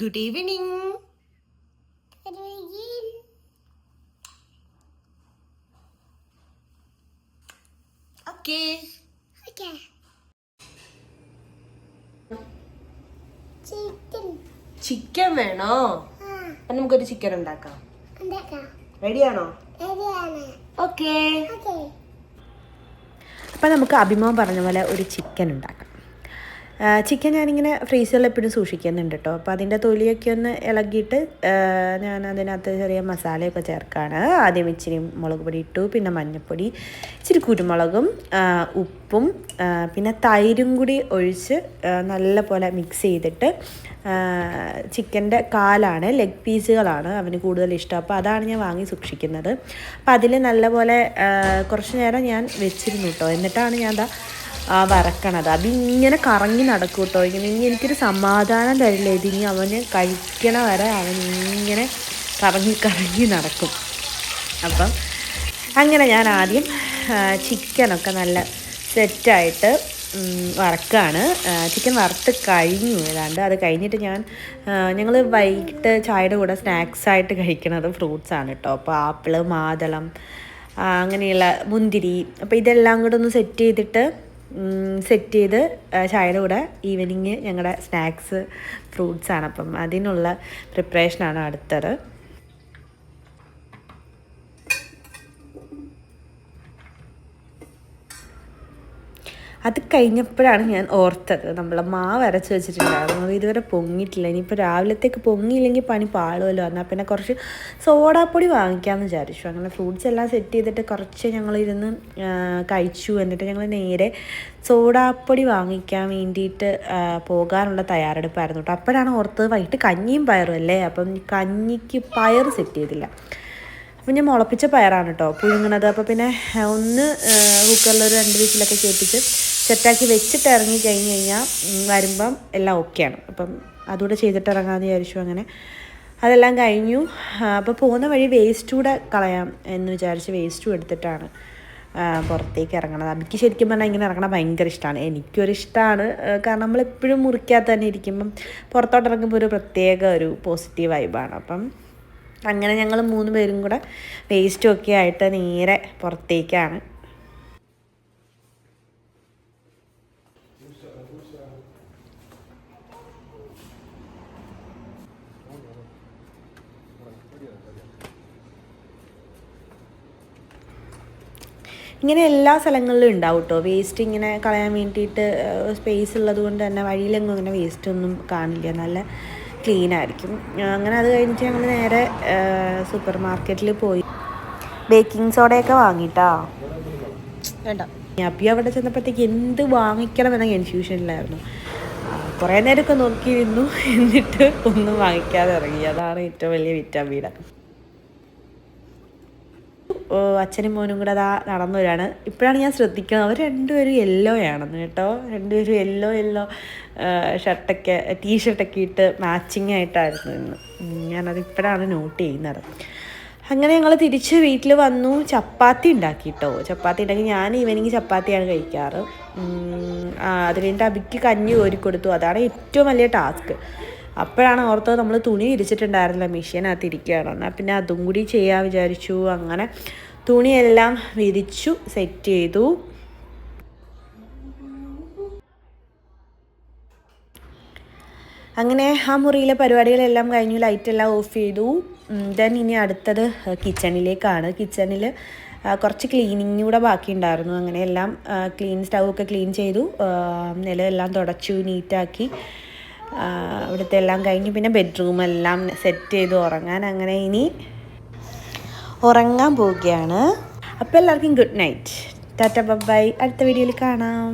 Good evening. Okay. Chicken വേണോ? നമുക്കൊരു chicken ഉണ്ടാക്കാം. റെഡിയാണോ? ഓക്കേ. അപ്പം നമുക്ക് അഭിമാൻ പറഞ്ഞ പോലെ ഒരു ചിക്കൻ ഉണ്ടാക്കാം. ചിക്കൻ ഞാനിങ്ങനെ ഫ്രീസറിൽ എപ്പോഴും സൂക്ഷിക്കുന്നുണ്ട് കേട്ടോ. അപ്പോൾ അതിൻ്റെ തൊലിയൊക്കെ ഒന്ന് ഇളകിയിട്ട് ഞാൻ അതിനകത്ത് ചെറിയ മസാലയൊക്കെ ചേർക്കുകയാണ്. ആദ്യം ഇച്ചിരി മുളക് പൊടി ഇട്ടു, പിന്നെ മഞ്ഞൾപ്പൊടി, ഇച്ചിരി കുരുമുളകും ഉപ്പും പിന്നെ തൈരും കൂടി ഒഴിച്ച് നല്ല പോലെ മിക്സ് ചെയ്തിട്ട് ചിക്കൻ്റെ കാലാണ്, ലെഗ് പീസുകളാണ് അവന് കൂടുതൽ ഇഷ്ടം. അപ്പോൾ അതാണ് ഞാൻ വാങ്ങി സൂക്ഷിക്കുന്നത്. അപ്പോൾ അതിൽ നല്ലപോലെ കുറച്ച് നേരം ഞാൻ വെച്ചിരുന്നു കേട്ടോ. എന്നിട്ടാണ് ഞാൻ വറക്കണത്. അതിങ്ങനെ കറങ്ങി നടക്കും കേട്ടോ. ഇനി എനിക്കൊരു സമാധാനം തരില്ല. ഇതിനി അവന് കഴിക്കണ വരെ അവൻ ഇങ്ങനെ കറങ്ങി നടക്കും. അപ്പം അങ്ങനെ ഞാൻ ആദ്യം ചിക്കനൊക്കെ നല്ല സെറ്റായിട്ട് വറക്കുകയാണ്. ചിക്കൻ വറുത്ത് കഴിഞ്ഞു ഏതാണ്ട്. അത് കഴിഞ്ഞിട്ട് ഞങ്ങൾ വൈകിട്ട് ചായയുടെ കൂടെ സ്നാക്സായിട്ട് കഴിക്കുന്നത് ഫ്രൂട്ട്സാണ് കേട്ടോ. അപ്പോൾ ആപ്പിള്, മാതളം, അങ്ങനെയുള്ള മുന്തിരി, അപ്പോൾ ഇതെല്ലാം കൂടെ ഒന്ന് സെറ്റ് ചെയ്ത് ചായയുടെ കൂടെ ഈവനിങ് ഞങ്ങളുടെ സ്നാക്സ് ഫ്രൂട്ട്സാണ്. അപ്പം അതിനുള്ള പ്രിപ്പറേഷനാണ് അടുത്തത്. അത് കഴിഞ്ഞപ്പോഴാണ് ഞാൻ ഓർത്തത് നമ്മൾ മാവ് അരച്ച് വെച്ചിട്ടുണ്ടായിരുന്നു. അത് ഇതുവരെ പൊങ്ങിയിട്ടില്ല. ഇനിയിപ്പോൾ രാവിലത്തേക്ക് പൊങ്ങിയില്ലെങ്കിൽ പണി പാളുമല്ലോ. എന്നാൽ പിന്നെ കുറച്ച് സോഡാപ്പൊടി വാങ്ങിക്കാമെന്ന് വിചാരിച്ചു. അങ്ങനെ ഫ്രൂട്ട്സ് എല്ലാം സെറ്റ് ചെയ്തിട്ട് കുറച്ച് ഞങ്ങളിരുന്ന് കഴിച്ചു. എന്നിട്ട് ഞങ്ങൾ നേരെ സോഡാപ്പൊടി വാങ്ങിക്കാൻ വേണ്ടിയിട്ട് പോകാനുള്ള തയ്യാറെടുപ്പായിരുന്നു കേട്ടോ. അപ്പോഴാണ് ഓർത്തത് വൈകിട്ട് കഞ്ഞിയും പയറും അല്ലേ. അപ്പം കഞ്ഞിക്ക് പയർ സെറ്റ് ചെയ്തില്ല. അപ്പം ഞാൻ മുളപ്പിച്ച പയറാണ് കേട്ടോ പുഴുങ്ങണത്. അപ്പോൾ പിന്നെ ഒന്ന് കുക്കറിലൊരു 2 വിസിലൊക്കെ കേൾപ്പിച്ച് സെറ്റാക്കി വെച്ചിട്ട് ഇറങ്ങി കഴിഞ്ഞാൽ വരുമ്പം എല്ലാം ഓക്കെയാണ്. അപ്പം അതുകൂടെ ചെയ്തിട്ട് ഇറങ്ങാമെന്ന് വിചാരിച്ചു. അങ്ങനെ അതെല്ലാം കഴിഞ്ഞു. അപ്പോൾ പോകുന്ന വഴി വേസ്റ്റ് കൂടെ കളയാം എന്ന് വിചാരിച്ച് വേസ്റ്റും എടുത്തിട്ടാണ് പുറത്തേക്ക് ഇറങ്ങണത്. എനിക്ക് ശരിക്കും പറഞ്ഞാൽ ഇങ്ങനെ ഇറങ്ങണം ഭയങ്കര ഇഷ്ടമാണ്. എനിക്കൊരിഷ്ടമാണ്. കാരണം നമ്മളെപ്പോഴും മുറിക്കാത്ത തന്നെ ഇരിക്കുമ്പം പുറത്തോട്ട് ഇറങ്ങുമ്പോൾ ഒരു പ്രത്യേക ഒരു പോസിറ്റീവ് വൈബാണ്. അപ്പം അങ്ങനെ ഞങ്ങൾ 3 പേരും കൂടെ വേസ്റ്റും ഒക്കെ ആയിട്ട് നേരെ പുറത്തേക്കാണ്. ഇങ്ങനെ എല്ലാ സ്ഥലങ്ങളിലും ഉണ്ടാവും കേട്ടോ വേസ്റ്റ്. ഇങ്ങനെ കളയാൻ വേണ്ടിയിട്ട് സ്പേസ് ഉള്ളത് കൊണ്ട് തന്നെ വഴിയിലെങ്ങും അങ്ങനെ വേസ്റ്റൊന്നും കാണില്ല. നല്ല ക്ലീൻ ആയിരിക്കും. അങ്ങനെ അത് കഴിഞ്ഞിട്ട് ഞങ്ങൾ നേരെ സൂപ്പർ മാർക്കറ്റിൽ പോയി ബേക്കിംഗ് സോഡയൊക്കെ വാങ്ങിയിട്ടാ. വേണ്ട, അപ്പി അവിടെ ചെന്നപ്പോഴത്തേക്ക് എന്ത് വാങ്ങിക്കണമെന്ന കൺഫ്യൂഷനിലായിരുന്നു. കുറേ നേരമൊക്കെ നോക്കിയിരുന്നു. എന്നിട്ട് ഒന്നും വാങ്ങിക്കാതെ ഇറങ്ങി. അതാണ് ഏറ്റവും വലിയ വിറ്റാമിൻ. അച്ഛനും മോനും കൂടെ അതാ നടന്നു വരികയാണ്. ഇപ്പോഴാണ് ഞാൻ ശ്രദ്ധിക്കുന്നത് അവർ രണ്ടുപേരും യെല്ലോ ആണെന്ന് കേട്ടോ. രണ്ടുപേരും യെല്ലോ ഷർട്ടൊക്കെ ടീഷർട്ടൊക്കെ ഇട്ട് മാച്ചിങ് ആയിട്ടായിരുന്നു ഇന്ന്. ഞാനത് ഇപ്പോഴാണ് നോട്ട് ചെയ്യുന്നത്. അങ്ങനെ ഞങ്ങൾ തിരിച്ച് വീട്ടിൽ വന്നു. ചപ്പാത്തി ഉണ്ടാക്കി കേട്ടോ. ചപ്പാത്തി ഉണ്ടാക്കി. ഞാൻ ഈവനിങ് ചപ്പാത്തിയാണ് കഴിക്കാറ്. അത് കഴിഞ്ഞിട്ട് അബിക്ക് കഞ്ഞി കോരിക്കൊടുത്തു. അതാണ് ഏറ്റവും വലിയ ടാസ്ക്. അപ്പോഴാണ് ഓർത്തത് നമ്മൾ തുണി വിരിച്ചിട്ടുണ്ടായിരുന്നില്ല, മെഷീനകത്ത് ഇരിക്കുകയാണ്. എന്നാൽ പിന്നെ അതും കൂടി ചെയ്യാൻ വിചാരിച്ചു. അങ്ങനെ തുണിയെല്ലാം വിരിച്ചു സെറ്റ് ചെയ്തു. അങ്ങനെ ആ മുറിയിലെ പരിപാടികളെല്ലാം കഴിഞ്ഞു. ലൈറ്റെല്ലാം ഓഫ് ചെയ്തു. ദെൻ ഇനി അടുത്തത് കിച്ചണിലേക്കാണ്. കിച്ചണിൽ കുറച്ച് ക്ലീനിങ് കൂടെ ബാക്കിയുണ്ടായിരുന്നു. അങ്ങനെ എല്ലാം സ്റ്റൗവൊക്കെ ക്ലീൻ ചെയ്തു. നിലമെല്ലാം തുടച്ചു നീറ്റാക്കി. ഇവിടുത്തെ എല്ലാം കഴിഞ്ഞ് പിന്നെ ബെഡ്റൂമെല്ലാം സെറ്റ് ചെയ്ത് ഉറങ്ങാൻ. അങ്ങനെ ഇനി ഉറങ്ങാൻ പോവുകയാണ്. അപ്പോൾ എല്ലാവർക്കും ഗുഡ് നൈറ്റ്. ടാറ്റ ബൈ. അടുത്ത വീഡിയോയിൽ കാണാം.